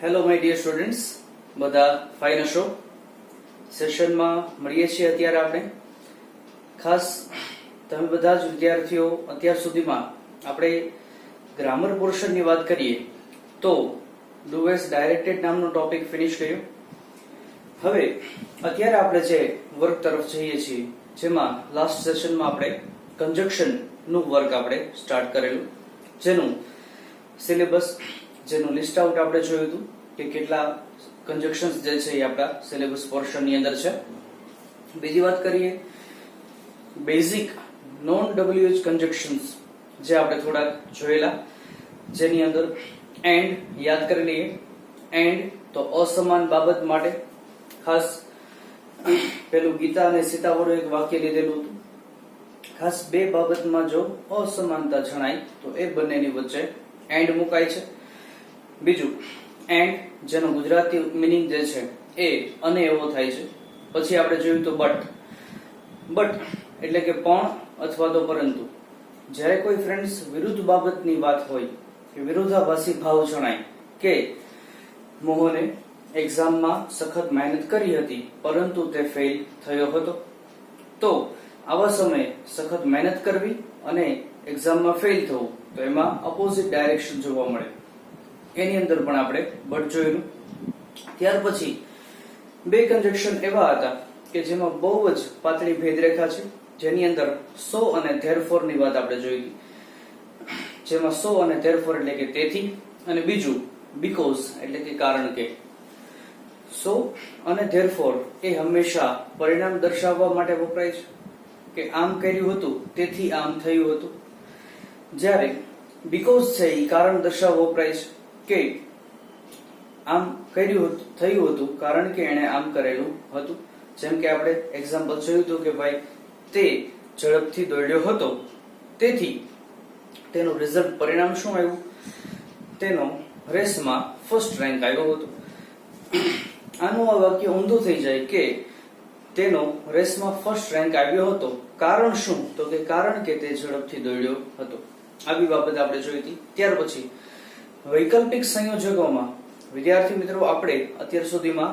Hello my dear students, બધા fine હશો. સેશનમાં મળીએ છીએ અત્યારે આપણે. ખાસ તમે બધા જ વિદ્યાર્થીઓ અત્યાર સુધીમાં આપણે ગ્રામર પોર્શનની વાત કરીએ તો ડુ એઝ ડાયરેક્ટેડ નામનો ટોપિક ફિનિશ કર્યો. હવે અત્યારે આપણે જે વર્ક તરફ જઈએ છીએ, જેમાં લાસ્ટ સેશનમાં આપણે કન્જક્શન નું વર્ક આપણે સ્ટાર્ટ કરેલું, જેનું સિલેબસ, જેનું લિસ્ટ આઉટ આપણે જોયું હતું કે કેટલા કન્જક્શન્સ જે છે એ આપણા સિલેબસ પોર્શનની અંદર છે. બીજી વાત કરીએ, બેઝિક નોન WH કન્જક્શન્સ જે આપણે થોડાક જોયેલા, જેની અંદર એન્ડ યાદ કરી લઈએ. એન્ડ તો અસમાન બાબત માટે ખાસ પેલું ગીતા અને સીતા વાળું એક વાક્ય લીધેલું હતું. ખાસ બે બાબતમાં જો અસમાનતા જણાય તો એ બંનેની વચ્ચે એન્ડ મુકાય છે. બીજું એન્ડ, જેનો ગુજરાતી મિનિંગ જે છે એ અને એવો થાય છે. પછી આપણે જોયું તો બટ. બટ એટલે કે પણ અથવા તો પરંતુ. જ્યારે કોઈ ફ્રેન્ડ્સ વિરુદ્ધ બાબતની વાત હોય કે વિરોધાભાસી ભાવ જણાય કે મોહને એક્ઝામમાં સખત મહેનત કરી હતી પરંતુ તે ફેલ થયો હતો, તો આવા સમયે સખત મહેનત કરવી અને એક્ઝામમાં ફેલ થવું, તો એમાં અપોઝિટ ડાયરેક્શન જોવા મળે. એની અંદર પણ આપણે બટ જોયેલું. ત્યાર પછી બે કન્જક્શન એવા હતા કે જેમાં બહુ જ પાતળી ભેદરેખા છે, જેની અંદર સો અને ધેરફોર ની વાત આપણે જોઈ હતી. જેમાં સો અને ધેરફોર એટલે કે તેથી, અને બીજું બીકોઝ એટલે કે કારણ કે. સો અને ધેરફોર એ હંમેશા પરિણામ દર્શાવવા માટે વપરાય છે કે આમ કર્યું હતું તેથી આમ થયું હતું. જ્યારે બીકોઝ છે એ કારણ દર્શાવવા વપરાય છે કે આમ કર્યું થયું હતું કારણ કે એણે આમ કરેલું હતું. જેમ કે આપણે એક્ઝામ્પલ જોયું હતું કે ભાઈ તે ઝડપથી દોડ્યો હતો, તેથી તેનું રિઝલ્ટ પરિણામ શું આવ્યું? તેનો રેસમાં ફર્સ્ટ રેન્ક આવ્યો હતો. આનું આ વાક્ય ઊંધું થઈ જાય કે તેનો રેસમાં ફર્સ્ટ રેન્ક આવ્યો હતો, કારણ શું? તો કે કારણ કે તે ઝડપથી દોડ્યો હતો. આવી બાબત આપણે જોઈ હતી. ત્યાર પછી વૈકલ્પિક સંયોજકોમાં વિદ્યાર્થી મિત્રો આપણે અત્યાર સુધીમાં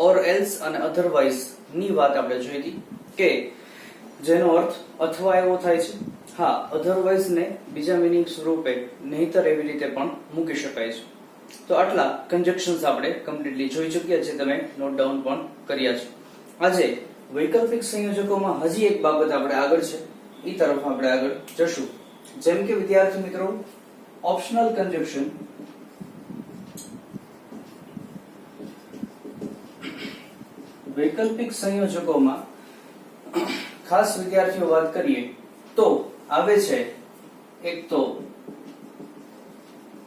ઓર એલ્સ અને અધરવાઇઝ ની વાત આપણે જોઈ હતી કે જેનો અર્થ અથવા એવો થાય છે. હા, અધરવાઇઝ ને બીજા મિનિંગ સ્વરૂપે નહીતર એવી રીતે પણ મૂકી શકાય છે. તો આટલા કન્જક્શન્સ આપણે કમ્પ્લીટલી જોઈ ચૂક્યા છે, તમે નોટ ડાઉન પણ કર્યા છે. આજે વૈકલ્પિક સંયોજકોમાં હજી એક બાબત આપણે આગળ છે, એ તરફ આપણે આગળ જશું. જેમ કે વિદ્યાર્થી મિત્રો, ઓપ્શનલ કન્જક્શન, વૈકલ્પિક સંયોજકોમાં ખાસ વિદ્યાર્થીઓ વાત કરીએ તો આવે છે એક તો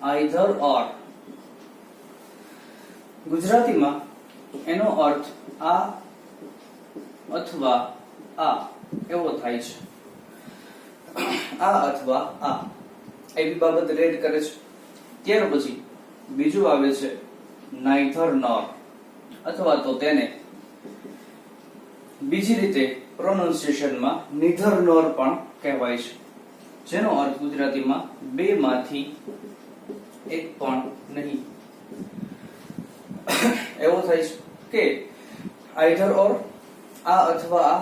આઈધર ઓર. ગુજરાતીમાં એનો અર્થ આ અથવા આ એવો થાય છે. આ અથવા આ એવી બાબત રેડ કરે છે. ત્યાર પછી બીજું આવે છે નાઇધર નોર, અથવા તો તેને બીજી રીતે પ્રોનાઉન્સિએશનમાં નીધર નોર પણ કહેવાય છે, જેનો અર્થ ગુજરાતીમાં બે માંથી એક પણ નહીં એવો થાય છે કે આઈધર ઓર, આ અથવા આ,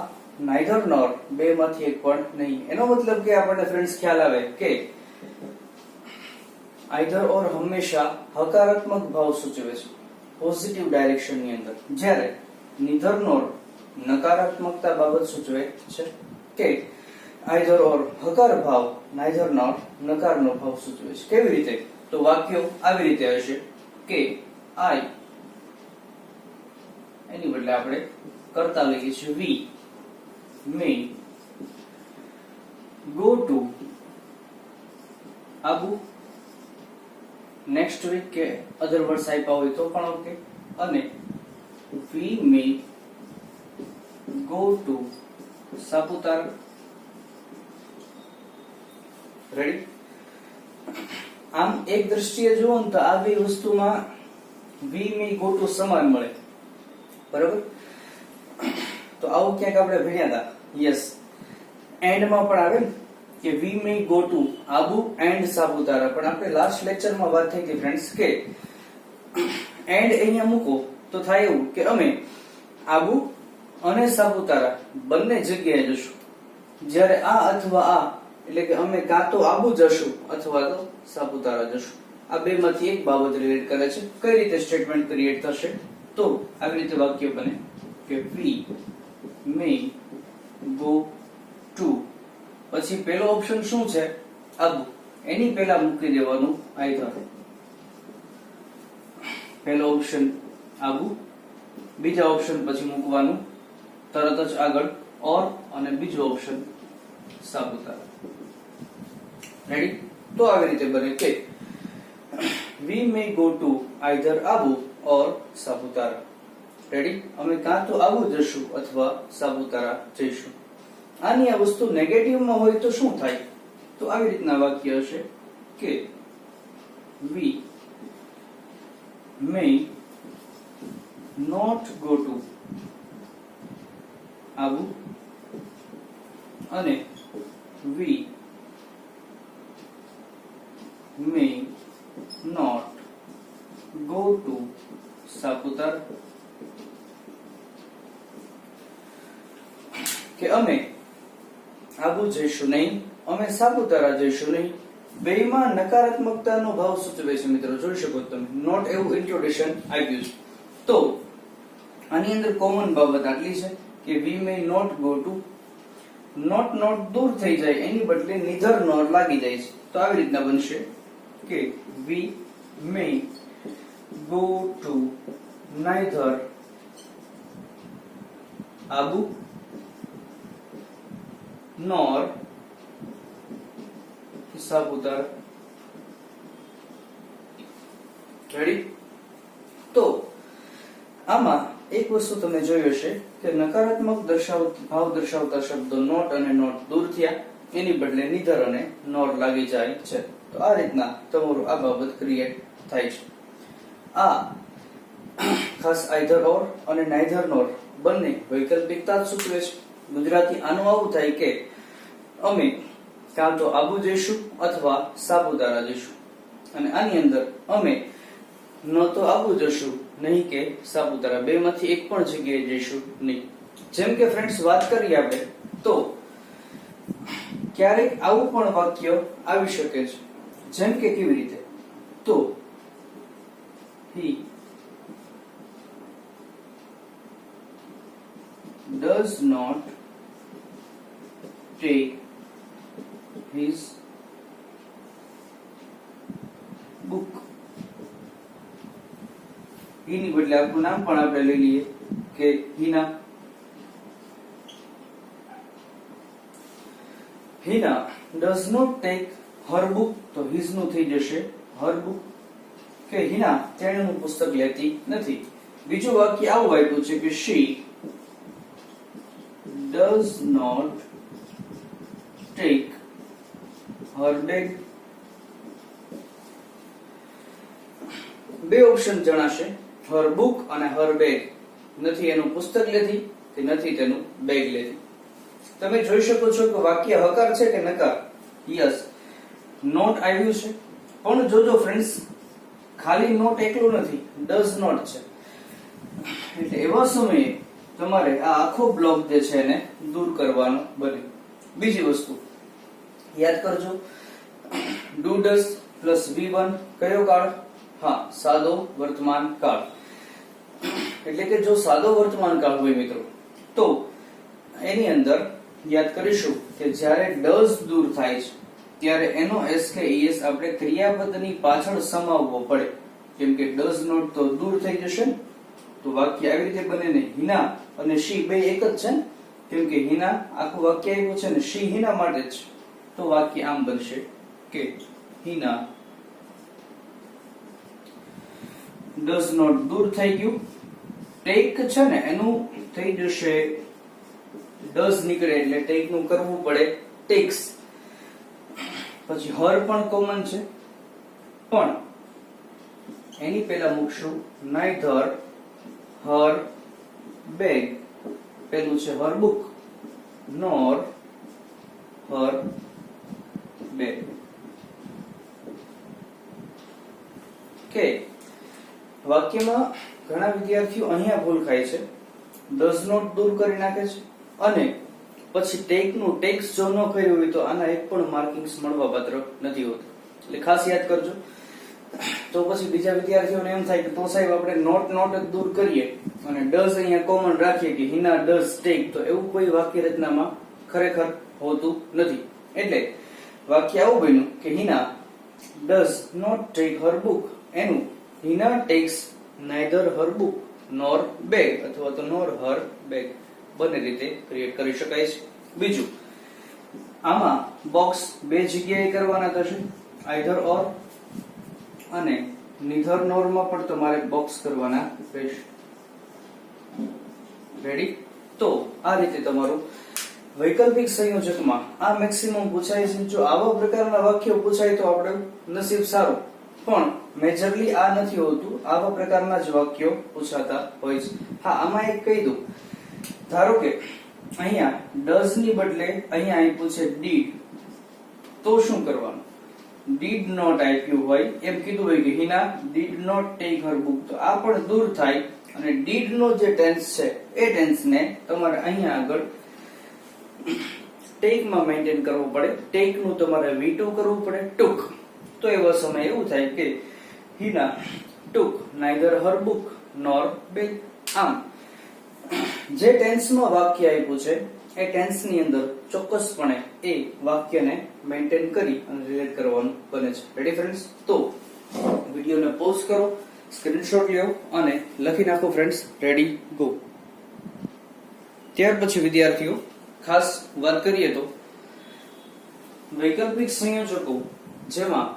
નાઇધર નોર, બે માંથી એક પણ નહીં. એનો મતલબ કે આપણને ફ્રેન્ડ્સ ખ્યાલ આવે કે આઈધર ઓર હંમેશા હકારાત્મક ભાવ સૂચવે છે, પોઝિટિવ ડાયરેક્શન ની અંદર, જ્યારે નીધર નોર નકારાત્મકતા બાબત સૂચવે છે કે આઈધર ઓર હકાર ભાવ, નાઇધર નોર નકારનો ભાવ સૂચવે છે. કેવી રીતે? તો વાક્યો આવી રીતે હશે કે આઈ, એની બદલે આપણે કરતા લઈએ છીએ we, may go to Abu, next week કે અધર વર્ડ્સ આપ્યા હોય તો પણ ઓકે, અને we may go to Saputara. Ready? આમ એક દ્રષ્ટિએ જુઓ ને તો આ બે વસ્તુમાં વી મે ગો ટુ સમાન મળે, બરાબર? તો આવું ક્યાંક આપણે ભણ્યા હતા. યસ, એન્ડમાં પણ આવે ને કે we may go to Abu and Saputara. પણ આપણે લાસ્ટ લેક્ચરમાં વાત થઈ હતી ફ્રેન્ડ્સ કે એન્ડ અહીંયા મૂકો તો થાય એવું કે અમે આબુ અને સાપુતારા બંને જગ્યાએ જશું. જ્યારે આ અથવા આ એટલે કે અમે કાં તો આબુ જશું અથવા તો સાપુતારા જશું. આ બે માંથી એક બાબત રિલેટ કરે છે. કઈ રીતે સ્ટેટમેન્ટ ક્રિએટ થશે? તો આવી રીતે વાક્ય બને કે વી મે ગો ટુ, પછી પહેલો ઓપ્શન શું છે? આબુ. એની પહેલા મૂકી દેવાનું આઈધર. પહેલો ઓપ્શન આબુ, બીજા ઓપ્શન પછી મૂકવાનું તરત જ આગળ ઓર, અને બીજો ઓપ્શન સાપુતારા. રેડી? તો આવી રીતે બને કે we may go to either Abu or Saputara. Ready? અમે કાં તો આબુ જશું અથવા સાપુતારા જઈશું. આની આ વસ્તુ નેગેટિવમાં હોય તો શું થાય? તો આવી રીતના વાક્ય હશે કે we may not go to Abu અને we may not go to Saputara. કે અમે આબુ જઈશું નહીં, અમે સાપુતારા જઈશું નહીં. બેયમાં નકારાત્મકતાનો ભાવ સૂચવે છે મિત્રો. જોઈ શકો તમે નોટ એવું ઇન્ટ્રોડક્શન આપ્યું છે. તો આની અંદર કોમન બાબત આટલી છે કે we may not go to. Not not દૂર થઈ જાય એની બદલે નીધર નોટ લાગી જાય છે. તો આવી રીતના બનશે કે we may go to neither Abu nor Saputara. Ready? તો આમાં એક વસ્તુ તમે જોઈ હશે કે નકારાત્મક ભાવ દર્શાવતા શબ્દો નોટ અને નોટ દૂર થયા, એની બદલે નીધર અને નોર લાગી જાય છે. તો આ રીતના તમારું આ બાબત ક્રિએટ થાય છે. આ ખાસ આઈધર ઓર અને નાઈધર નોર બંને વૈકલ્પિકતા જ સૂચવે છે. ગુજરાતી આનું આવું થાય કે અમે કાં તો આબુ જઈશું અથવા સાપુતારા જઈશું. અને આની અંદર અમે ન તો આબુ જશું નહીં કે સાપુતારા, બે માંથી એક પણ જગ્યાએ જઈશું નહીં. જેમ કે ફ્રેન્ડ્સ વાત કરીએ આપણે તો ક્યારેક આવું પણ વાક્ય આવી શકે છે. જેમ કે કેવી રીતે? તો he does not take his book. એની બદલે આપણું નામ પણ આપણે લઈ લઈએ કે Hina. Hina does not take her book, તો his નું થઈ જશે her book. કે હિના તેણીનું પુસ્તક લેતી નથી. બીજું વાક્ય આવું આપ્યું છે કે she does not take her bag. બે ઓપ્શન જણાશે, her book અને her bag. નથી એનું પુસ્તક લેતી કે નથી તેનું બેગ લેતી. તમે જોઈ શકો છો કે વાક્ય હકાર છે કે નકાર? યસ, નોટ આવ્યું છે. પણ જોજો ફ્રેન્ડ્સ, ખાલી નોટ એકલું નથી, ડઝ નોટ છે. એટલે એવા સમયે તમારે આ આખો બ્લોક જે છે એને દૂર કરવાનો બને. બીજી વસ્તુ યાદ કરજો, ડુ ડઝ પ્લસ V1 કયો કાળ? હા, સાદો વર્તમાન કાળ. એટલે કે જો સાદો વર્તમાન કાળ હોય મિત્રો તો એની અંદર યાદ કરીશું કે જ્યારે ડઝ દૂર થાય છે ત્યારે એનો એસ કે ઈએસ આપણે ક્રિયાપદની પાછળ સમાવવો પડે. કેમ કે ડઝ નોટ તો દૂર થઈ જશે ને, તો વાક્ય આવી રીતે બને ને હિના અને શી બે એક જ છે. કેમ કે હિના આખું વાક્ય આવ્યું છે ને શી હિના માટે જ, તો વાક્ય આમ બનશે કે હિના ડઝ નોટ દૂર થઈ ગયું. ટેક છે ને એનું થઈ જશે ડઝ નીકળે એટલે ટેક નું કરવું પડે ટેક્સ. પછી હર પણ કોમન છે, પણ એની પહેલા મૂકશું નાઈધર હર બેગ. પેલું છે હર બુક નોર હર બેગ. કે વાક્યમાં ઘણા વિદ્યાર્થીઓ અહીંયા ભૂલ ખાય છે, ડઝ નોટ દૂર કરી નાખે છે અને પછી ટેકનું ટેક્સ જો ન કર્યું હોય તો આના એક પણ માર્કિંગ્સ મળવા પાત્ર નથી હોતું. એટલે ખાસ યાદ કરજો. તો પછી બીજા વિદ્યાર્થીઓને એમ થાય કે તો સાહેબ આપણે નોટ જ દૂર કરીએ અને ડઝ અહીંયા કોમન રાખીએ કે હિના ડઝ ટેક, તો એવું કોઈ વાક્ય રચનામાં ખરેખર હોતું નથી. એટલે વાક્ય આવું બન્યું કે Hina does not take her book, એનું Hina takes neither her book nor bag અથવા તો નોર હર બેગ બંને રીતે ક્રિએટ કરી શકાય છે. બીજું, આમાં બોક્સ બે જગ્યાએ કરવાના થશે, આઈધર ઓર અને નીધર નોર માં પણ તમારે બોક્સ કરવાના રહેશે. રેડી? તો આ રીતે તમારું વૈકલ્પિક સંયોજકમાં આ મેક્સિમમ પૂછાય છે. જો આવા પ્રકારના વાક્યો પૂછાય તો આપણે નસીબ સારું, પણ મેજરલી આ નથી હોતું, આવા પ્રકારના જ વાક્યો પૂછાતા હોય છે. હા, આમાં એક કહી દઉં, ધારો કે અહીંયા ડઝ ની બદલે અહીંયા આપ્યું છે ડીડ, તો શું કરવાનું? ડીડ નોટ આપ્યું હોય, એમ કીધું હોય કે Hina did not take her book, તો આ પણ દૂર થાય અને ડીડ નો જે ટેન્સ છે એ ટેન્સ ને તમારે અહીંયા આગળ ટેક માં મેન્ટેન કરવું પડે. ટેક નું તમારે V2 કરવું પડે, ટુક. તો એવા સમય એવું થાય કે હિના ટુક neither her book nor bag. આમ જે ટેન્સમાં વાક્ય આપ્યું છે એ ટેન્સ ની અંદર ચોક્કસપણે એ વાક્યને મેન્ટેન કરી અને રિલેટ કરવાનું બને છે. Ready friends? તો વિડિયોને પોઝ કરો, સ્ક્રીનશોટ લ્યો અને લખી નાખો ફ્રેન્ડ્સ. Ready, go. ત્યાર પછી વિદ્યાર્થીઓ ખાસ વાત કરીએ તો વૈકલ્પિક સંયોજકો, જેમાં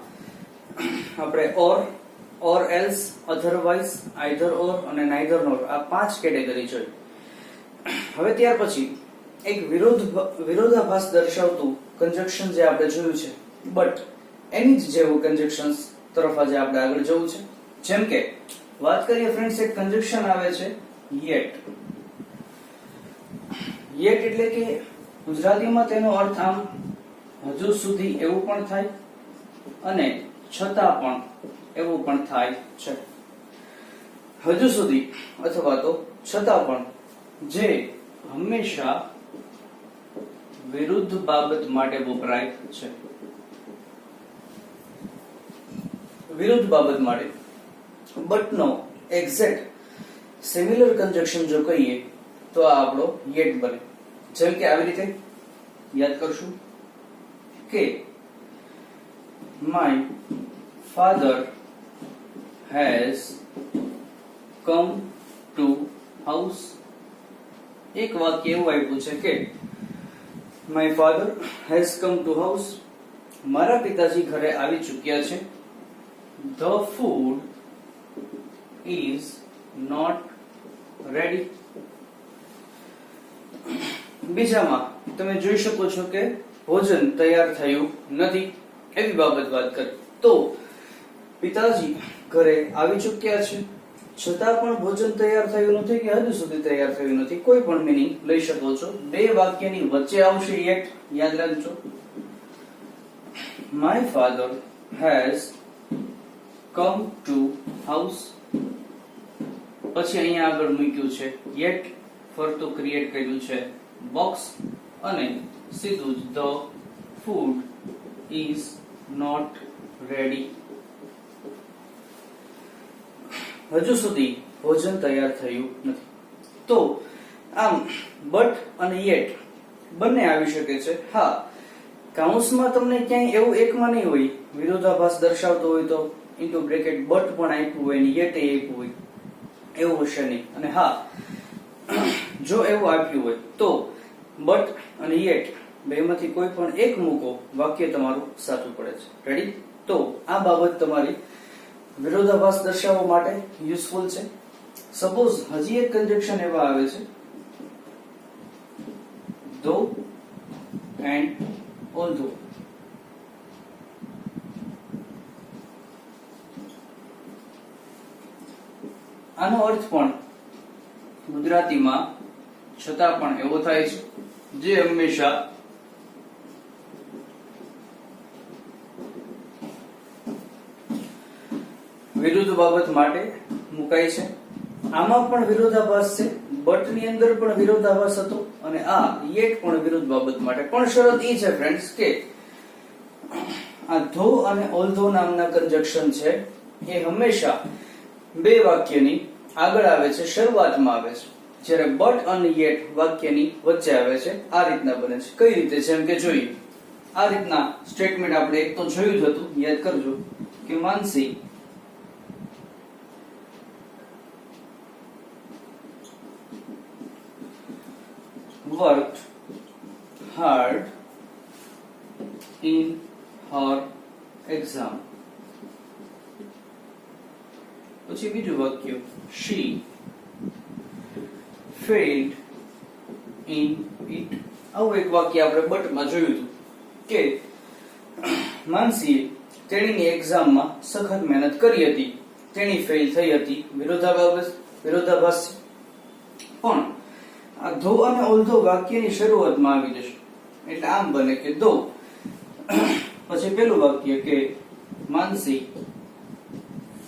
આપણે ઓર એલ્સ, અધરવાઇઝ, આઈધર ઓર અને નાઇધર નોર, આ 5 કેટેગરી છે. હવે ત્યાર પછી એક વિરોધાભાસ દર્શાવતું કન્જક્શન જે આપણે જોયું છે, બટ એની જ જેવું કન્જક્શન્સ તરફ આજે આપણે આગળ જવું છે. જેમ કે વાત કરીએ ફ્રેન્ડ્સ, એક કન્જક્શન આવે છે યેટ. યેટ એટલે કે ગુજરાતીમાં તેનો અર્થ આમ હજુ સુધી એવું પણ થાય અને છતાં પણ એવું પણ થાય છે. હજુ સુધી અથવા તો છતાં પણ, જે હંમેશા વિરુદ્ધ બાબત માટે વપરાય છે. વિરુદ્ધ બાબત માટે. But no exact similar conjunction જો કહીએ તો આ આપણો યેટ બને. જેમ કે આવી રીતે યાદ કરશું કે my father has come to house. એક વાક્ય એવું આપ્યું છે કે my father has come to house, મારા પિતાજી ઘરે આવી ચૂક્યા છે. The food is not ready. બીજામાં તમે જોઈ શકો છો કે ભોજન તૈયાર થયું નથી, એવી બાબત વાત કરી. તો પિતાજી ઘરે આવી ચૂક્યા છે, છતાં પણ ભોજન તૈયાર થયું નથી કે હજુ સુધી તૈયાર થયું નથી, કોઈ પણ મીનિંગ લઈ શકો છો. બે વાક્યની વચ્ચે આવશે યેટ, યાદ રાખજો. My father has come to house, પછી અહીંયા આગળ મૂક્યું છે યેટ, ફરતું ક્રિએટ કર્યું છે બોક્સ અને સીધું જ the food is not ready. હજુ સુધી ભોજન તૈયાર થયું નથી. તો આમ બટ અને યેટ બંને આવી શકે છે. હા, કાઉન્સમાં તમને ક્યાંય એવું એકમાં નહીં હોય, વિરોધાભાસ દર્શાવતો હોય તો ઇન્ટુ બ્રેકેટ બટ પણ આપ્યું હોય ને યેટ આપ્યું હોય, એવું હશે નહીં. અને હા, જો એવું આપ્યું હોય તો બટ અને યેટ બેમાંથી કોઈ પણ એક મૂકો, વાક્ય તમારું સાચું પડે છે. રેડી? તો આ બાબત તમારી વિરોધાભાસ દર્શાવવા માટે યુઝફુલ છે. સપોઝ હજી એક કન્જક્શન એવા આવે છે ધો એન્ડ ઓલ્ધો. આનો અર્થ પણ ગુજરાતીમાં છતાં પણ એવો થાય છે, જે હંમેશા વિરુદ્ધ બાબત માટે મુકાય છે. આમાં પણ વિરોધાભાસ છે, બટ ની અંદર પણ વિરોધાભાસ હતો અને આ યેટ પણ વિરુદ્ધ બાબત માટે. પણ શરત એ છે ફ્રેન્ડ્સ કે આ ધો અને ઓલ્ધો નામના કન્જક્શન છે એ હંમેશા બે વાક્યની આગળ આવે છે, શરૂઆતમાં આવે છે, જ્યારે બટ અને યેટ વાક્યની વચ્ચે આવે છે. આ રીતના બને છે. કઈ રીતે? જેમ કે જોઈએ, આ રીતના સ્ટેટમેન્ટ આપણે એક તો જોયું જ હતું, યાદ કરજો કે માનસી worked hard in her exam. પછી બીજું વાક્ય, she failed in it. આવું એક વાક્ય આપણે બટમાં જોયું હતું કે માનસીએ તેણીની એક્ઝામમાં સખત મહેનત કરી હતી, તેણી ફેલ થઈ હતી. વિરોધાભાસ છે. પણ આ ધો અને ઓલ્ધો વાક્યની શરૂઆતમાં આવી જશે એટલે આમ બને કે ધો, પછી પેલું વાક્ય કે માનસી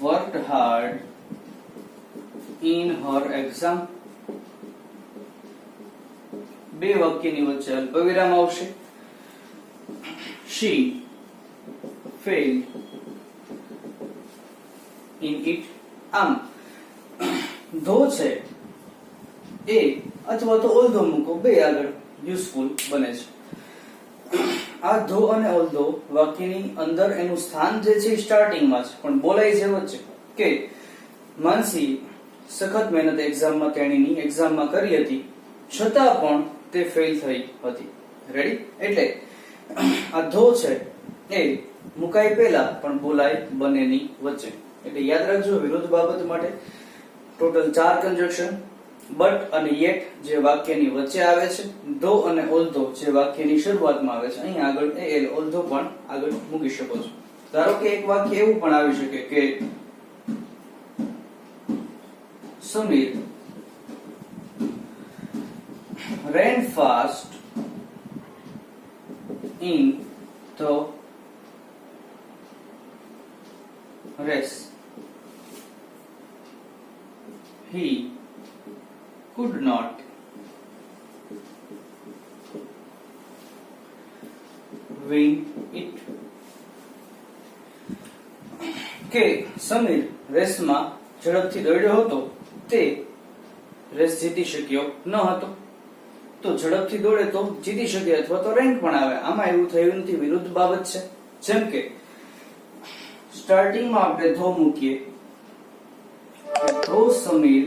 worked hard in her exam. બે વાક્યની વચ્ચે અલ્પવિરામ આવશે. she failed in it. આમ ધો છે એ અથવા તો ઓલ્ધો મૂકો, બે આગળ યુઝફુલ બને છે. આ ધો અને ઓલ્ધો વાક્યની અંદર એનું સ્થાન જે છે સ્ટાર્ટિંગમાં છે, પણ બોલાય છે વચ્ચે કે માનસી સખત મહેનત એક્ઝામમાં તેણીની એક્ઝામમાં કરી હતી, છતાં પણ તે ફેલ થઈ હતી. રેડી? એટલે આ ધો છે એ મુકાય પહેલા પણ બોલાય બંનેની વચ્ચે. એટલે યાદ રાખજો, વિરુદ્ધ બાબત માટે ટોટલ 4 કન્જક્શન, બટ અને યેટ જે વાક્યની વચ્ચે આવે છે, ધો અને ઓલ્ધો જે વાક્યની શરૂઆતમાં આવે છે. અહીં આગળ એલ ઓલ્ધો પણ આગળ મૂકી શકો છો. ધારો કે એક વાક્ય એવું પણ આવી શકે કે Sameer ran fast in the race. He could not win it. કે સમીર રેસમાં ઝડપથી દોડ્યો હતો, તે રેસ જીતી શક્યો ન હતો. તો ઝડપથી દોડે તો જીતી શકે અથવા તો રેન્ક પણ આવે. આમાં એવું થયું નથી, વિરુદ્ધ બાબત છે. જેમ કે સ્ટાર્ટિંગમાં આપણે ધો મૂકીએ, ધો Sameer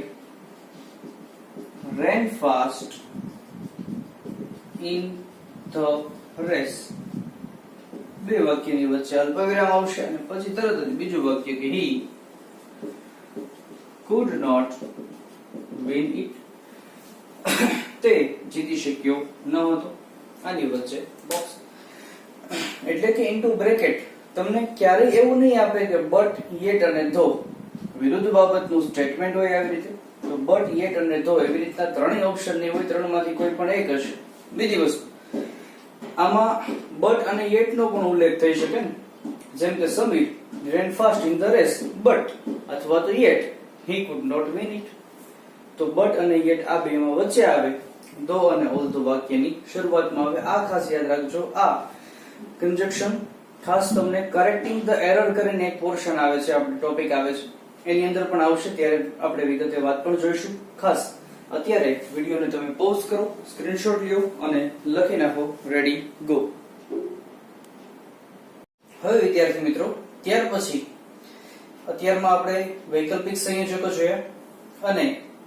ran fast in the race. બે વાક્યની વચ્ચે અલ્પવિરામ આવશે અને પછી તરત જ બીજું વાક્ય કે he could not win it. તે જીતી શક્યો ન હતો. આની વચ્ચે બોક્સ. એટલે કે ઇન્ટુ બ્રેકેટ તમને ક્યારેય એવું નહીં આપે કે બટ, યેટ અને ધો વિરુદ્ધ બાબતનું સ્ટેટમેન્ટ હોય આવી રીતે. તો બટ, યેટ અને ધો એવી રીતના ત્રણેય ઓપ્શન નહીં હોય, ત્રણમાંથી કોઈ પણ એક હશે. બીજી વસ્તુ, આમાં બટ અને યેટ નો પણ ઉલ્લેખ થઈ શકે ને. જેમ કે Sameer ran fast in the race, but અથવા તો yet he could not win it. તો બટ અને યેટ આ બેમાં વચ્ચે આવે, ધો અને ઓલ્ધો વાક્યની શરૂઆતમાં આવે. આ ખાસ યાદ રાખજો. આ કન્જક્શન ખાસ તમને કરેક્ટિંગ ધ એરર કરીને એક પોર્શન આવે છે, આપણે ટોપિક આવે છે, એની અંદર પણ આવશે, ત્યારે આપણે વિગતે વાત પણ જોઈશું. ખાસ અત્યારે વિડીયોને તમે પોઝ કરો, સ્ક્રીનશોટ લ્યો અને લખી નાખો રેડી ગો. હવે વિદ્યાર્થી મિત્રો, ત્યાર પછી અત્યારમાં આપણે વૈકલ્પિક સંયોજકો જોયા અને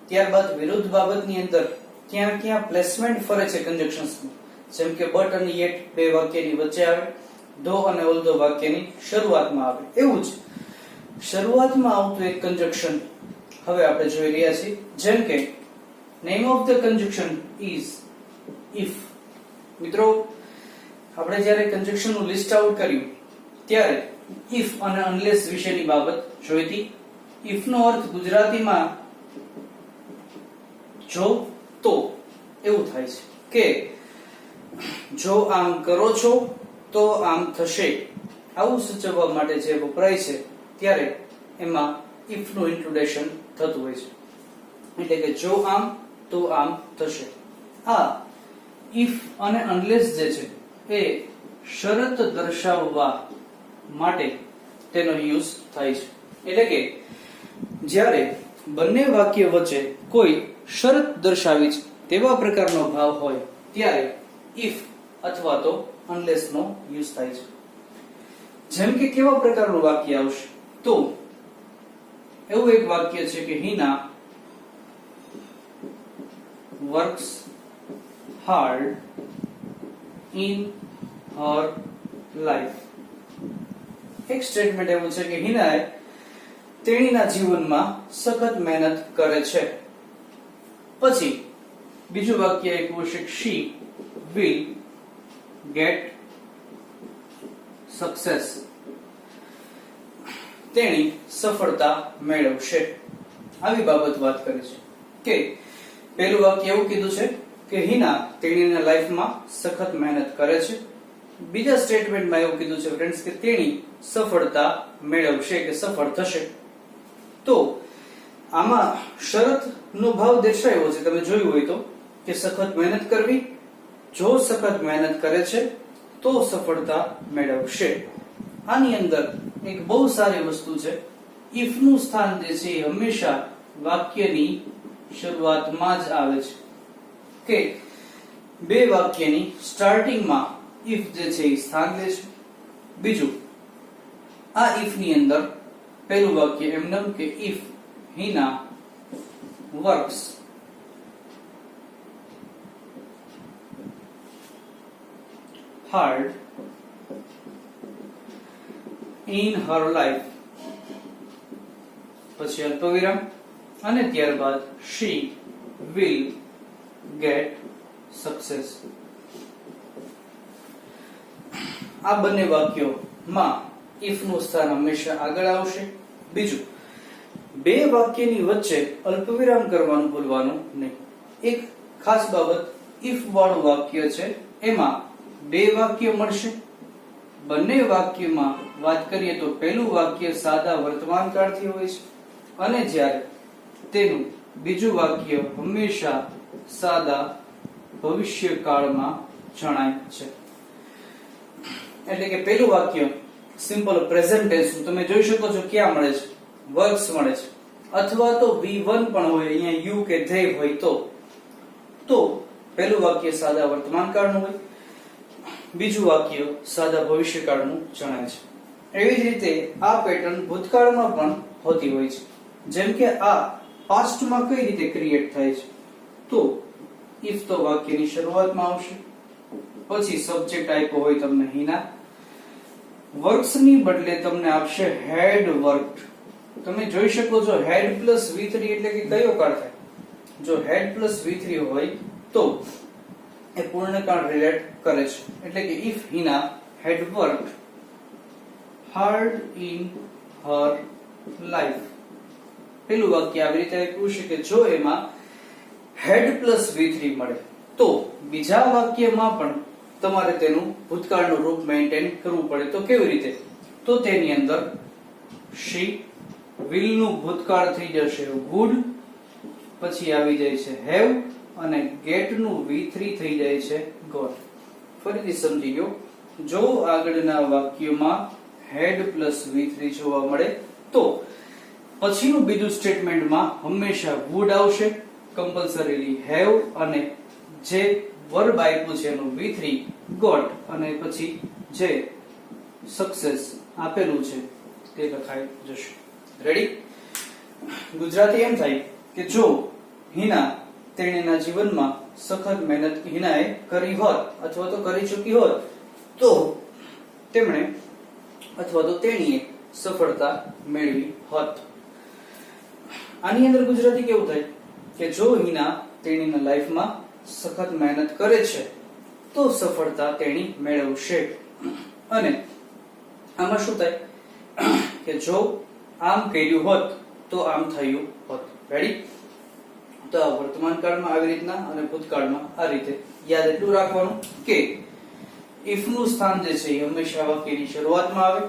ત્યારબાદ વિરુદ્ધ બાબતની અંદર ક્યાં ક્યાં પ્લેસમેન્ટ ફરે છે કન્જક્શન્સનું. જેમ કે બટ અને યેટ બે વાક્યની વચ્ચે આવે, ધો અને ઓલ્ધો વાક્યની શરૂઆતમાં આવે. એવું જ શરૂઆતમાં આવતું એક કન્જક્શન હવે આપણે જોઈ રહ્યા છીએ. જેમ કે name of the conjunction is if. મિત્રો, આપણે જ્યારે કન્જક્શન નું લિસ્ટ આઉટ કર્યું ત્યારે ઇફ અને અનલેસ વિશેની બાબત જોઈ હતી. ઇફ નો અર્થ ગુજરાતીમાં જો તો એવું થાય છે કે જો આમ કરો છો તો આમ થશે, આવું સૂચવવા માટે જે વપરાય છે ત્યારે એમાં ઇફ નું ઇન્ટ્રોડક્શન થતું હોય છે. એટલે કે જો આમ તો આમ થશે. આ ઇફ અને અનલેસ જે છે એ શરત દર્શાવવા માટે તેનો યુઝ થાય છે. એટલે કે જ્યારે બંને વાક્ય વચ્ચે કોઈ શરત દર્શાવી છે તેવા પ્રકારનો ભાવ હોય ત્યારે ઇફ અથવા તો અનલેસ નો યુઝ થાય છે. જેમ કે કેવા પ્રકારનું વાક્ય આવશે તો એવું એક વાક્ય છે કે Hina works hard in her life. એક સ્ટેટમેન્ટ એવું છે કે હિનાએ તેણીના જીવનમાં સખત મહેનત કરે છે. પછી બીજું વાક્ય એક છે she will get success. તેણી સફળતા મેળવશે. આવી બાબત વાત કરે છે કે પહેલું વાક્ય એવું કીધું છે કે હિના તેણીના લાઈફમાં સખત મહેનત કરે છે. બીજા સ્ટેટમેન્ટમાં એવું કીધું છે ફ્રેન્ડ્સ કે તેણી સફળતા મેળવશે કે સફળ થશે. તો આમાં શરત નો ભાવ દર્શાવ્યો છે. તમે જોયું હોય તો કે સખત મહેનત કરવી, જો સખત મહેનત કરે છે તો સફળતા મેળવશે. આની અંદર એક બહુ સારી વસ્તુ છે, ઇફ નું સ્થાન જે છે એ હંમેશા વાક્યની શરૂઆતમાં જ આવે છે. કે બે વાક્યની સ્ટાર્ટિંગમાં ઇફ જે છે એ સ્થાન લે છે. બીજું, આ ઇફ ની અંદર પહેલું વાક્ય એમનેમ કે if Hina works hard in her life, પછી અલ્પવિરામ અને ત્યારબાદ she will get success. આ બંને વાક્યોમાં if નું સ્થાન હંમેશા આગળ આવશે. બીજું, બે વાક્યની વચ્ચે અલ્પવિરામ કરવાનું ભૂલવાનું નહીં. એક ખાસ બાબત, if વાળું વાક્ય છે એમાં બે વાક્ય મળશે. બંને વાક્યમાં વાત કરીએ તો પહેલું વાક્ય સાદા વર્તમાન કાળથી હોય છે અને જ્યારે તેનું બીજું વાક્ય હંમેશા સાદા ભવિષ્યકાળમાં જણાય છે. એટલે કે પહેલું વાક્ય સિમ્પલ પ્રેઝન્ટ ટેન્સ તમે જોઈ શકો છો ક્યાં મળે છે, વર્ક્સ મળે છે. અથવા તો V1 પણ હોય, અહીંયા યુ કે ધે હોય તો પહેલું વાક્ય સાદા વર્તમાન કાળનું હોય, બીજું વાક્ય સાદા ભવિષ્યકાળનું જણાય છે. એવી જ રીતે આ પેટર્ન ભૂતકાળમાં પણ હોતી હોય છે. જેમ કે આ પાસ્ટમાં કઈ રીતે ક્રિએટ થાય છે તો ઇફ તો વાક્યની શરૂઆતમાં આવશે, પછી સબ્જેક્ટ આપ્યો હોય તમને હિના, વર્ક્સ ની બદલે તમને આપશે હેડ વર્કડ. તમે જોઈ શકો છો હેડ પ્લસ V3 એટલે કે કયો કાળ થાય? જો હેડ પ્લસ V3 હોય તો એ પૂર્ણકાળ રિલેટ કરે છે. એટલે કે if Hina had worked hard in her life. પેલું વાક્ય આવી રીતે આપ્યું છે કે જો એમાં had plus V3 મળે તો બીજા વાક્યમાં પણ તમારે તેનું ભૂતકાળનું રૂપ મેન્ટેન કરવું પડે. તો કેવી રીતે? તો તેની અંદર she will નું ભૂતકાળ થઈ જશે would, પછી આવી જાય છે have અને get નું V3 થઈ જાય છે got. ફરીથી સમજી ગયો, જો આગળના વાક્યમાં had plus V3 જોવા મળે તો પછીનું બીજું સ્ટેટમેન્ટમાં હંમેશા would આવશે, કમ્પલસરીલી have અને જે વર્બ આપ્યું છે એનું V3 got અને પછી જે સક્સેસ આપેલું છે તે લખાઈ જશે. રેડી? ગુજરાતી એમ થાય કે જો હિના તેણીના જીવનમાં સખત મહેનત હિનાએ કરી હોત અથવા તો કરી ચૂકી હોત તો તેમણે અથવા તો તેણીએ સફળતા મેળવી હોત. આની અંદર ગુજરાતી કેવું થાય કે જો હિના તેણીના લાઈફમાં સખત મહેનત કરે છે તો સફળતા તેણી મેળવશે. અને આમાં શું થાય કે જો આમ કર્યું હોત તો આમ થયું હોત. રેડી? તો આ વર્તમાન કાળમાં આવી રીતના અને ભૂતકાળમાં આ રીતે યાદ એટલું રાખવાનું કે ઇફ નું સ્થાન જે છે એ હંમેશા વાક્યની શરૂઆતમાં આવે,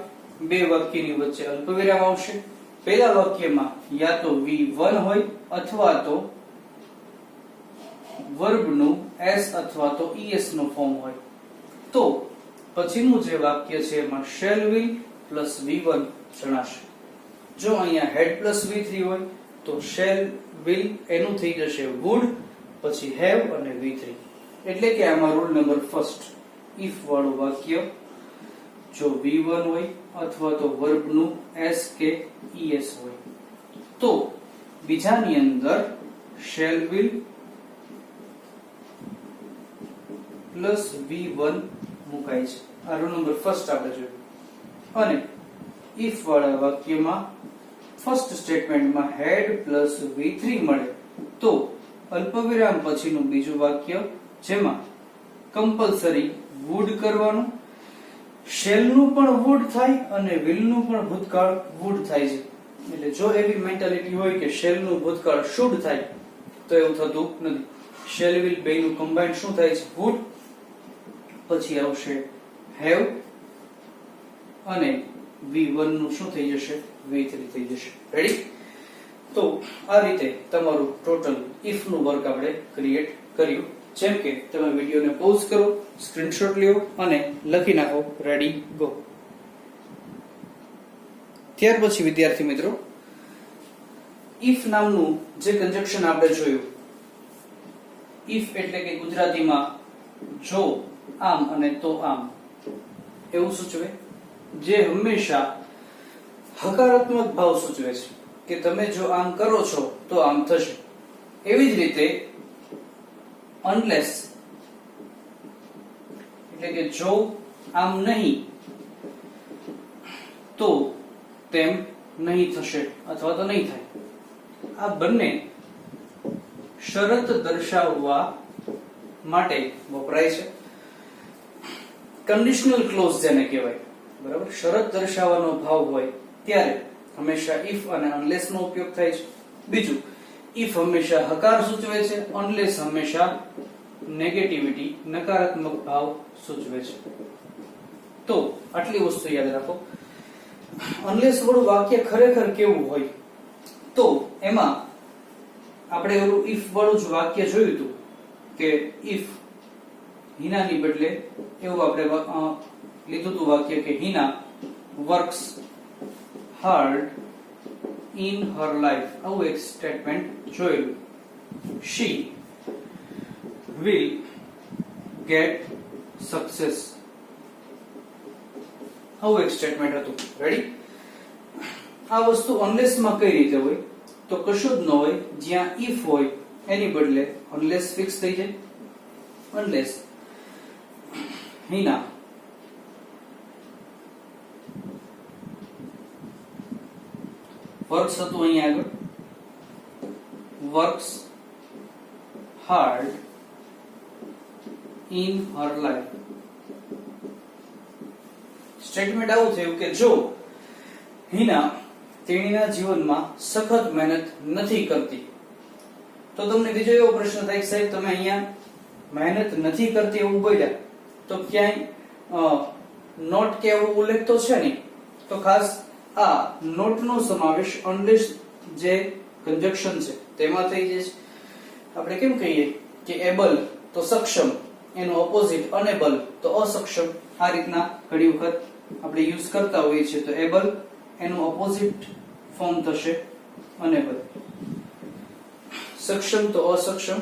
બે વાક્યની વચ્ચે અલ્પવિરામ આવશે. પહેલા વાક્યમાં યા તો V1 હોય અથવા તો વર્બનું S અથવા તો ES નું ફોર્મ હોય. તો પછીનું જે વાક્ય છે એમાં શેલ વિલ પ્લસ V1 જણાશે. જો અહીંયા હેડ પ્લસ V3 હોય તો શેલ વિલ એનું થઈ જશે વુડ, પછી હેવ અને V3. એટલે કે આમાં રૂલ નંબર ફર્સ્ટ, ઇફ વાળું વાક્ય જો V1 હોય અથવા તો વર્બનું S કે ES હોય તો બીજાની અંદર શેલ વિલ પ્લસ V1 મુકાય છે. આ રૂલ નંબર ફર્સ્ટ આપણે જોયું. અને ઇફ વાળા વાક્યમાં ફર્સ્ટ સ્ટેટમેન્ટમાં હેડ પ્લસ V3 મળે તો અલ્પવિરામ પછીનું બીજું વાક્ય જેમાં કમ્પલસરી વુડ કરવાનું, શેલ નું પણ વુડ થાય અને વિલ નું પણ ભૂતકાળ વુડ થાય છે. એટલે જો એવી મેન્ટાલિટી હોય કે શેલ નું ભૂતકાળ શુડ થાય તો એવું થતું નથી. શેલ વિલ બેનું કમ્બાઇન્ડ શું થાય છે? વુડ. પછી આવશે હેવ અને V1 નું શું થઈ જશે? V3 થઈ જશે. રેડી? તો આ રીતે તમારું ટોટલ ઇફ નું વર્ક આપણે ક્રિએટ કર્યું. જેમ કે તમે વિડિયોને પોઝ કરો, સ્ક્રીનશોટ લ્યો અને લખી નાખો રેડી ગો. ત્યાર પછી વિદ્યાર્થી મિત્રો, ઇફ નામનું જે કન્જક્શન આપણે જોયું, ઇફ એટલે કે ગુજરાતીમાં જો, આમ અને તો આમ એવું સૂચવે, જે હંમેશા હકારાત્મક ભાવ સૂચવે છે કે તમે જો આમ કરો છો તો આમ થશે. એવી જ રીતે અનલેસ એટલે કે જો આમ નહીં તો તેમ નહીં થશે અથવા તો નહીં થાય. આ બંને શરત દર્શાવવા માટે વપરાય છે. કન્ડિશનલ ક્લોઝ જેને કહેવાય, બરાબર? શરત દર્શાવવાનો ભાવ હોય ત્યારે હંમેશા ઇફ અને અનલેસ નો ઉપયોગ થાય છે. બીજું, ઇફ હંમેશા હકાર સૂચવે છે, અનલેસ હંમેશા નેગેટિવિટી, નકારાત્મક ભાવ સૂચવે છે. તો આટલી વસ્તુ યાદ રાખો. અનલેસ વાળું વાક્ય ખરેખર કેવું હોય તો એમાં આપણે એવું ઇફ વાળું જ વાક્ય જોયું હતું કે ઇફ હિનાની બદલે એવું આપણે લીધું હતું વાક્ય કે Hina works hard in her life. આવું એક સ્ટેટમેન્ટ જોયેલું. શી will get success. આવું એક સ્ટેટમેન્ટ હતું. રેડી? આ વસ્તુ અનલેસ માં કઈ રીતે હોય તો કશું જ ન હોય. જ્યાં ઇફ હોય એની બદલે અનલેસ ફિક્સ થઈ જાય. અનલેસ હિના વર્ક્સ હતું અહીંયા આગળ, works hard in her life. Statement આવું થયું કે જો હિના તેણીના જીવનમાં સખત મહેનત નથી કરતી તો તમને બીજો એવો પ્રશ્ન થાય કે સાહેબ તમે અહીંયા મહેનત નથી કરતી એવું બોલ્યા તો ક્યાંય નોટ કે એવો ઉલ્લેખ તો છે નહીં. તો ખાસ આ નોટ નો સમાવેશ અનલેસ જે કન્જક્શન છે તેમાં થઈ જાય છે. આપણે કેમ કહીએ કે એબલ તો સક્ષમ, એનો ઓપોઝિટ અનેબલ તો અસક્ષમ. આ રીતના ઘણી વખત આપણે યુઝ કરતા હોઈએ છીએ. તો એબલ એનું ઓપોઝિટ ફોર્મ થશે અનેબલ, સક્ષમ તો અસક્ષમ.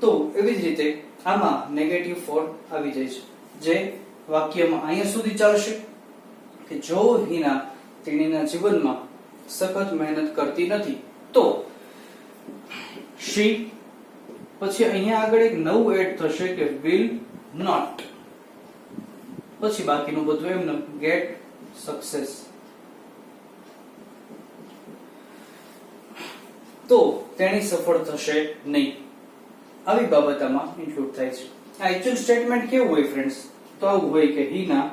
તો એવી જ રીતે આમાં નેગેટિવ ફોર્મ આવી જાય છે જે વાક્યમાં અહીંયા સુધી ચાલશે કે જો હિના તેણીના જીવનમાં સખત મહેનત કરતી નથી તો શી, પછી અહીંયા આગળ એક નવું એડ થશે કે will not, પછી બાકીનું બધું એમને get success. તો તેણી સફળ થશે નહીં. આવી બાબત આમાં ઇન્ક્લુડ થાય છે. આ એક્ચ્યુઅલ સ્ટેટમેન્ટ કેવું હોય ફ્રેન્ડ્સ? તો આવું હોય કે Hina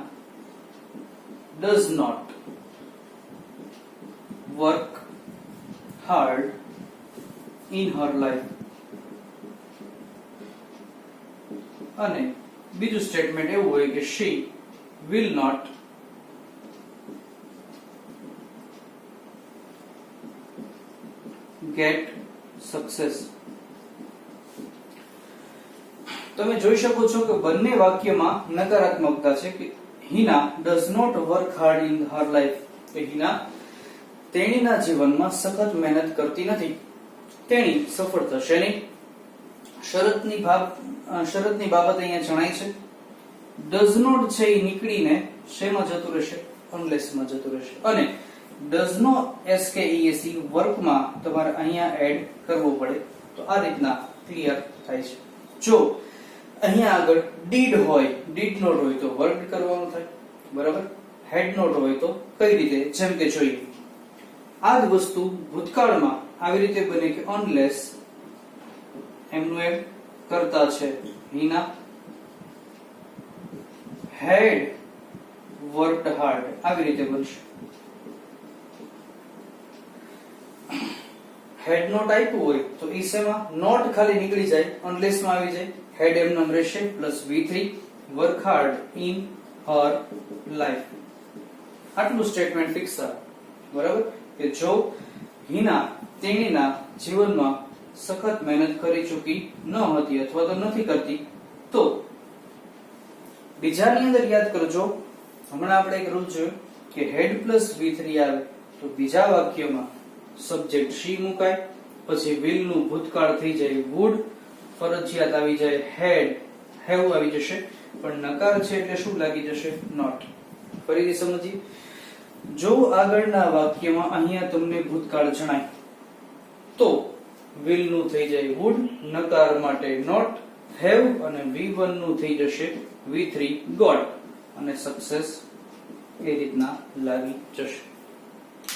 does not work hard in her life. અને બીજું સ્ટેટમેન્ટ એવું હોય કે she will not get success. તમે જોઈ શકો છો કે બંને વાક્યમાં નકારાત્મકતા છે કે Hina does not work hard in her life. તો હિના તેણીના જીવનમાં સખત મહેનત કરતી નથી, તેણી સફળ થશે નહીં. શરતની બાબત અહીંયા જણાય છે. does not છે એ નીકળીને શેમાં જતું રહેશે? unless માં જતું રહેશે. અને does not SKESE વર્કમાં તમારે અહીંયા એડ કરવો પડે. તો આ રીતના ક્લિયર થાય છે. જો અહીંયા આગળ did હોય, did not હોય તો વર્ક કરવાનું થાય, બરાબર. had not હોય તો કઈ રીતે? જેમ કે જોઈએ, આ જ વસ્તુ ભૂતકાળમાં આવી રીતે બને કે unless એમનું એમ કરતા છે હિના had worked hard, આવી રીતે બનશે. had not આપ્યું હોય તો ઈ શેમાં? not ખાલી નીકળી જાય, unless માં આવી જાય. had એમ નામ રહેશે plus V3 work hard in her life. આટલું સ્ટેટમેન્ટ ફિક્સ થાય, બરાબર. કે જો હિના તેણીના જીવનમાં સખત મહેનત કરી ચૂકી ન હતી અથવા તો નથી કરતી, તો બીજાની અંદર યાદ કરજો, હમણાં આપણે એક રૂલ જોયો કે હેડ પ્લસ V3 આવે તો બીજા વાક્યમાં સબ્જેક્ટ she મુકાય, પછી will નું ભૂતકાળ થઈ જાય would, ફરજિયાત આવી જાય had, have આવી જશે, પણ નકાર છે એટલે શું લાગી જશે? not. ફરીથી સમજીએ. જો આગળના વાક્યમાં અહીંયા તમને ભૂતકાળ જણાય તો will નું થઈ જાય would, નકાર માટે not, have અને V1 નું થઈ જશે V3 got, અને સક્સેસ એ રીતના લાગી જશે.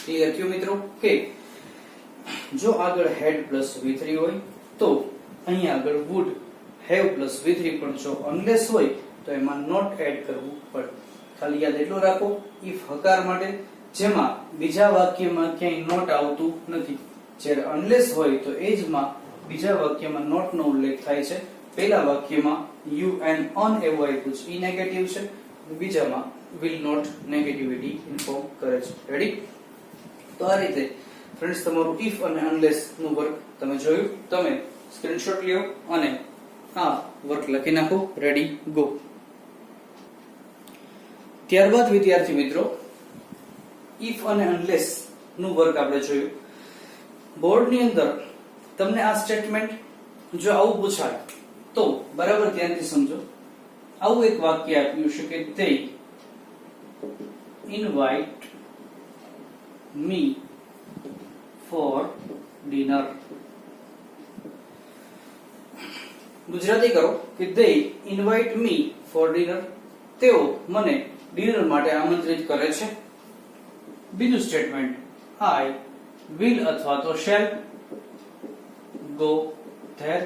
ક્લિયર થયું મિત્રો? કે જો આગળ had પ્લસ V3 હોય તો અહીંયા આગળ would, have પ્લસ V3, પણ જો unless હોય તો એમાં not એડ કરવું પડે. ખાલી યાદ એટલું રાખો, if હકાર માટે જેમાં બીજા વાક્યમાં ક્યાંય not આવતું નથી, જ્યારે unless હોય તો એ જ માં બીજા વાક્યમાં not નો ઉલ્લેખ થાય છે. પહેલા વાક્યમાં you and on એવું આપ્યું છે, ઈ નેગેટિવ છે, બીજામાં will not નેગેટિવિટી ઇન્ફોર્મ કરે છે. રેડી? તો આ રીતે ફ્રેન્ડ્સ તમારું if અને unless નું વર્ક તમે જોયું. તમે સ્ક્રીનશોટ લ્યો અને આ વર્ક લખી નાખો. Ready, go. ત્યારબાદ વિદ્યાર્થી મિત્રો, if અને unless નું વર્ક આપણે જોયું. બોર્ડની અંદર તમને આ સ્ટેટમેન્ટ જો આવું પૂછાય તો બરાબર ધ્યાનથી સમજો. આવું એક વાક્ય આપ્યું છે કે they invite me for dinner. Gujarati કરો કે they invite me for dinner, તેઓ મને ડિનર માટે આમંત્રિત કરે છે. બીજું સ્ટેટમેન્ટ I will અથવા તો shall go there,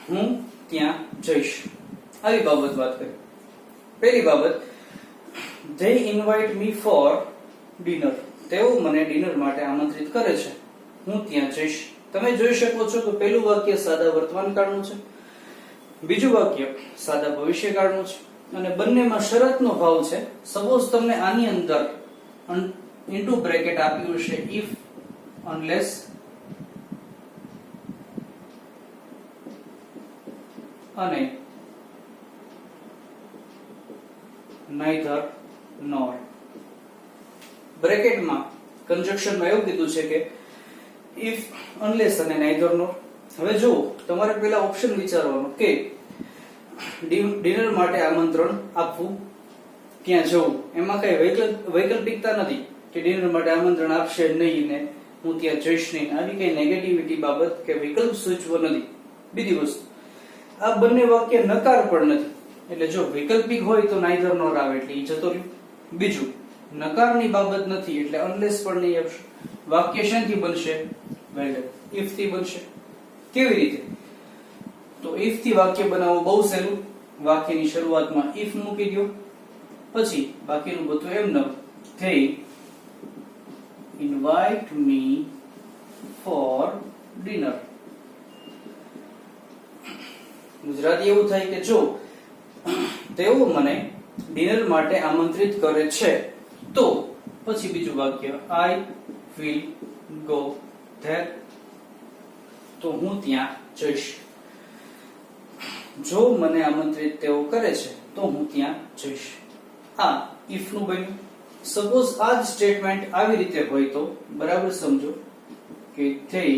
હું ત્યાં જઈશ. આવી બાબત વાત કરી. પહેલી બાબત, they invite me for dinner, તેઓ મને ડિનર માટે આમંત્રિત કરે છે, હું ત્યાં જઈશ. તમે જોઈ શકો છો કે પહેલું વાક્ય સાદા વર્તમાન કાળનું છે, બીજું વાક્ય સાદા ભવિષ્યકાળનું છે, અને બંનેમાં શરતનો ભાવ છે. સપોઝ તમને આની અંદર ઇન્ટુ બ્રેકેટ આપ્યું છે if, unless અને neither nor. બ્રેકેટમાં કન્જક્શનમાં એવું કીધું છે કે if, unless અને neither nor. હવે જો તમારે પહેલા ઓપ્શન વિચારવાનો કે ડિનર માટે આમંત્રણ આપવું, ત્યાં જવું, એમાં કઈ વૈકલ્પિકતા નથી કે ડિનર માટે આમંત્રણ આપશે નહીં ને હું ત્યાં જઈશ નહીં. આવી કઈ નેગેટિવિટી બાબત કે વિકલ્પ સૂચવો નથી. બીજી વસ્તુ, આ બંને વાક્ય નકાર પણ નથી, એટલે જો વૈકલ્પિક હોય તો neither nor આવે એટલે ઈ જતો રહ્યું. બીજું, નકારની બાબત નથી એટલે unless પણ નહીં આવશે. વાક્ય શેથી બનશે? વેલ, if થી બનશે. કેવી રીતે? તો if થી વાક્ય બનાવવું બહુ સહેલું. વાક્યની શરૂઆતમાં if મૂકી દો, પછી બાકીનું બધું એમને they invite me for dinner. Gujarati એવું થાય કે જો તેઓ મને ડિનર માટે આમંત્રિત કરે છે, તો પછી બીજું વાક્ય I will go there. તો હું ત્યાં જઈશ. જો મને આમંત્રિત તેઓ કરે છે તો હું ત્યાં જઈશ. આ ઇફ નું બન્યું. સપોઝ આ જ સ્ટેટમેન્ટ આવી રીતે હોય તો બરાબર સમજો કે they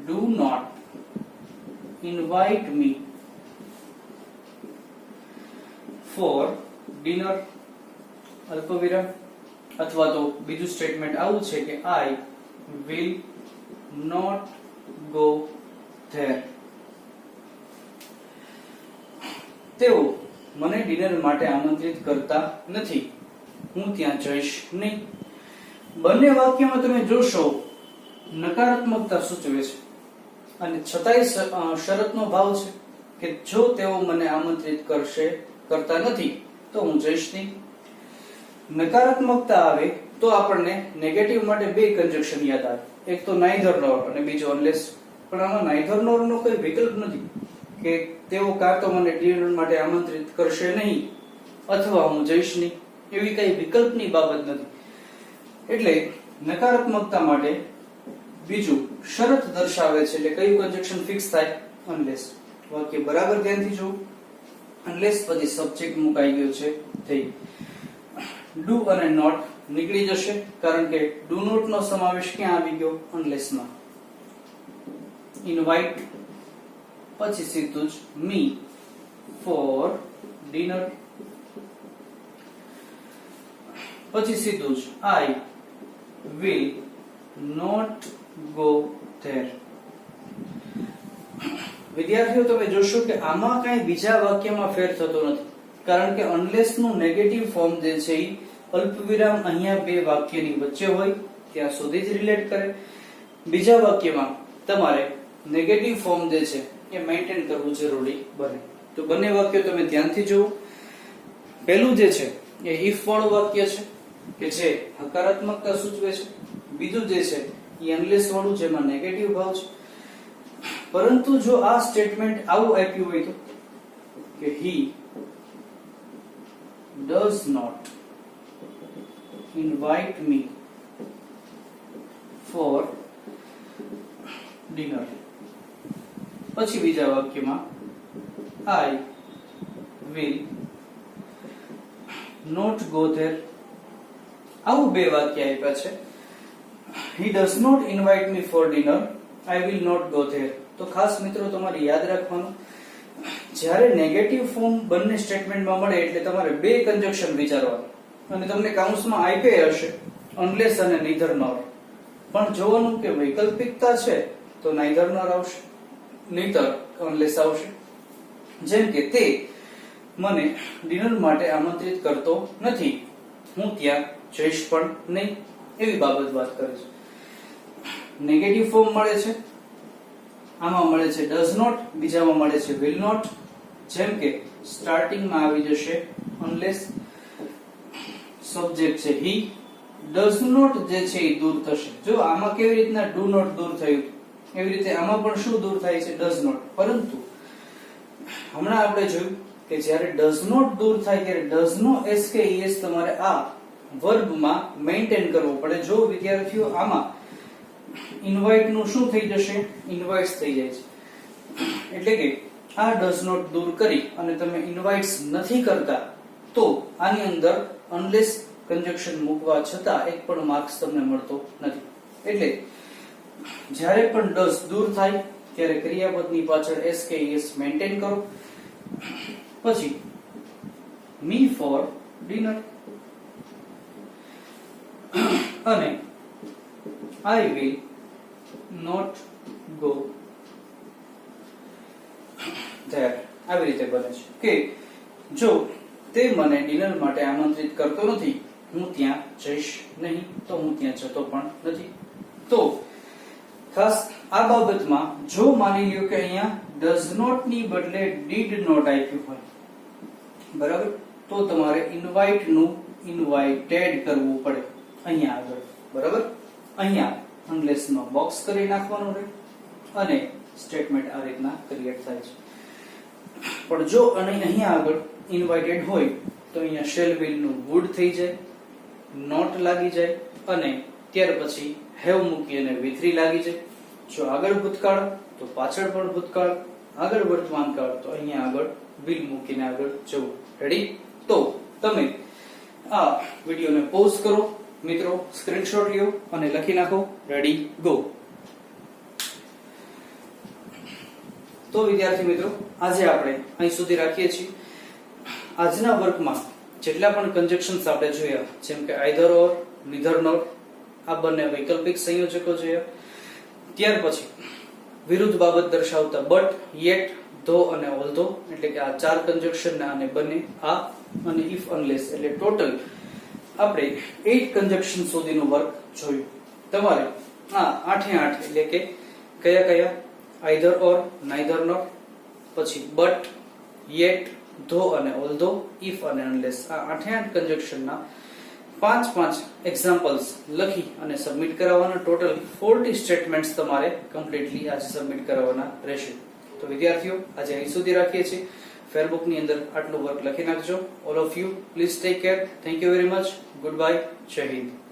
do not invite me for dinner અલ્પવિરામ. અથવા તો બીજું સ્ટેટમેન્ટ આવું છે કે I will not go there. તેઓ મને ડિનર માટે આમંત્રિત કરતા નથી, હું ત્યાં જઈશ નહીં. બંને વાક્યમાં તમે જોશો નકારાત્મકતા સૂચવે છે અને છતાંય શરતનો ભાવ છે કે જો તેઓ મને આમંત્રિત કરતા નથી તો હું જઈશ નહીં. નકારાત્મકતા આવે તો આપણને નેગેટિવ માટે બે કન્જક્શન યાદ આવે. એક તો નાઈધર નોર અને બીજો અનલેસ. પણ આમાં નાઈધર નોર નો કોઈ વિકલ્પ નથી કે તેઓ કાં તો મને ડિનર માટે આમંત્રિત કરશે નહીં અથવા હું જઈશ નહીં. એવી કઈ વિકલ્પની બાબત નથી. એટલે નકારાત્મકતા માટે બીજું શરત દર્શાવે છે. એટલે કયું કન્જક્શન ફિક્સ થાય? અનલેસ. વાક્ય બરાબર ધ્યાનથી જોવું. અનલેસ પછી સબ્જેક્ટ મુકાઈ ગયો છે થઈ. ડુ અને નોટ નીકળી જશે કારણ કે ડુ નોટ નો સમાવેશ ક્યાં આવી ગયો? અનલેસ માં. ઇનવાઇટ પછી સીધું જ મી ફોર ડિનર. પછી સીધું જ I will not go there. વિદ્યાર્થીઓ તમે જોશો કે આમાં કઈ બીજા વાક્યમાં ફેર થતો નથી કારણ કે અનલેસ નું નેગેટિવ ફોર્મ જે છે એ અલ્પવિરામ અહીંયા બે વાક્યની વચ્ચે હોય ત્યાં સુધી જ રિલેટ કરે. બીજા વાક્યમાં તમારે નેગેટિવ ફોર્મ જે છે એ મેન્ટેન કરવું જરૂરી બને. તો બંને વાક્યો તમે ધ્યાનથી જુઓ. પહેલું જે છે એ ઇફ વાળું વાક્ય છે કે જે હકારાત્મકતા સૂચવે છે. બીજું જે છે એ અનલેસ વાળું જેમાં નેગેટિવ ભાવ છે. પરંતુ જો આ સ્ટેટમેન્ટ આવું આપ્યું હોય તો કે he does not invite me for dinner. પછી બીજા વાક્યમાં I will not go there. આવું બે વાક્ય આપ્યા છે. he does not invite me for dinner, I will not go there. તો ખાસ મિત્રો તમારે યાદ રાખવાનું જ્યારે નેગેટિવ ફોર્મ બંને સ્ટેટમેન્ટમાં મળે એટલે તમારે બે કન્જક્શન વિચારવાનું અને તમને કાઉન્સમાં આપ્યા હશે અનલેસ અને નીધર નોર. પણ જોવાનું કે વૈકલ્પિકતા છે તો નાઈધર નોર આવશે નહીતર અનલેસ આવશે. જેમ કે તે મને ડિનર માટે આમંત્રિત કરતો નથી, હું ત્યાં જઈશ પણ નહીં. એવી બાબત વાત કરે છે. નેગેટિવ ફોર્મ મળે છે, આમાં મળે છે ડઝ નોટ, બીજામાં મળે છે વિલ નોટ. જેમ કે સ્ટાર્ટિંગમાં આવી જશે અનલેસ, સબ્જેક્ટ છે he, ડઝ નોટ જે છે એ દૂર થશે. જો આમાં કેવી રીતના ડુ નોટ દૂર થયું એવી રીતે આમાં પણ શું દૂર થાય છે? Does not. પરંતુ હમણાં આપણે જોયું કે જ્યારે ડઝ નોટ દૂર થાય ત્યારે ડઝ નો એસ કે es તમારે આ વર્બમાં મેન્ટેન કરવો પડે. જો વિદ્યાર્થીઓ આમાં ઇનવાઇટ નું શું થઈ જશે? ઇનવાઇટ્સ થઈ જાય છે. એટલે કે આ ડઝ નોટ દૂર કરી અને તમે ઇનવાઇટ્સ નથી કરતા તો આની અંદર અનલેસ કન્જક્શન મૂકવા છતાં એક પણ માર્ક્સ તમને મળતો નથી. એટલે જ્યારે પણ ડઝ દૂર થાય ત્યારે ક્રિયાપદની પાછળ એસ કે એસ મેન્ટેન કરો. પછી મી ફોર ડિનર અને I will not go there. આવી રીતે બને છે કે જો તે મને ડિનર માટે આમંત્રિત કરતો નથી, હું ત્યાં જઈશ નહીં, તો હું ત્યાં જતો પણ નથી. તો ખાસ આ બાબતમાં જો માની લ્યો કે અહીંયા does not ની બદલે did not આપ્યું હોય બરાબર, તો તમારે invite નું invited કરવું પડે અહીંયા આગળ બરાબર. અહીંયા અનલેસ નો બોક્સ કરી નાખવાનું રહે અને સ્ટેટમેન્ટ આ રીતના ક્રિએટ થાય છે. પણ જો અને અહીંયા આગળ ઇન્વાઇટેડ હોય તો અહીંયા શેલ વિલ નું વુડ થઈ જાય, નોટ લાગી જાય અને ત્યાર પછી હેવ મૂકી અને V3 લાગી જાય. જો આગળ ભૂતકાળ તો પાછળ પણ ભૂતકાળ, આગળ વર્તમાન કાળ તો અહીંયા આગળ will મૂકીને આગળ જવું. રેડી? તો તમે આ વિડીયોને પોઝ કરો મિત્રો, સ્ક્રીનશોટ લ્યો અને લખી નાખો. Ready go. તો વિદ્યાર્થી મિત્રો, આજે આપણે અહીં સુધી રાખીએ છીએ. આજના વર્ગમાં જેટલા પણ કન્જક્શન્સ આપણે જોયા, જેમ કે આઈધર ઓર, નીધર નોર, આ બંને વૈકલ્પિક સંયોજકો જોયા. ત્યાર પછી વિરુદ્ધ બાબત દર્શાવતા બટ, યેટ, ધો અને ઓલ્ધો, એટલે કે આ ચાર કન્જક્શન ના અને બંને આ અને ઇફ અનલેસ, એટલે ટોટલ આપણે 8 કન્જક્શન સુધીનું વર્ક જોયું. તમારે આ 8 એટલે કે કયા કયા આઈધર ઓર, નાઈધર નોર, પછી બટ, યેટ, ધો અને ઓલ્ધો, ઇફ અને અનલેસ, આ 8 કન્જક્શનના 5 એક્ઝામ્પલ્સ લખી અને સબમિટ કરાવવાના. ટોટલ 40 સ્ટેટમેન્ટ્સ તમારે કમ્પ્લીટલી આજે સબમિટ કરાવવાના રહેશે. તો વિદ્યાર્થીઓ, આજે અહીં સુધી રાખીએ છીએ. ફેરબુકની અંદર આટલું વર્ક લખી નાખજો. All of you please take care. Thank you very much. Good bye. જય હિન્દ.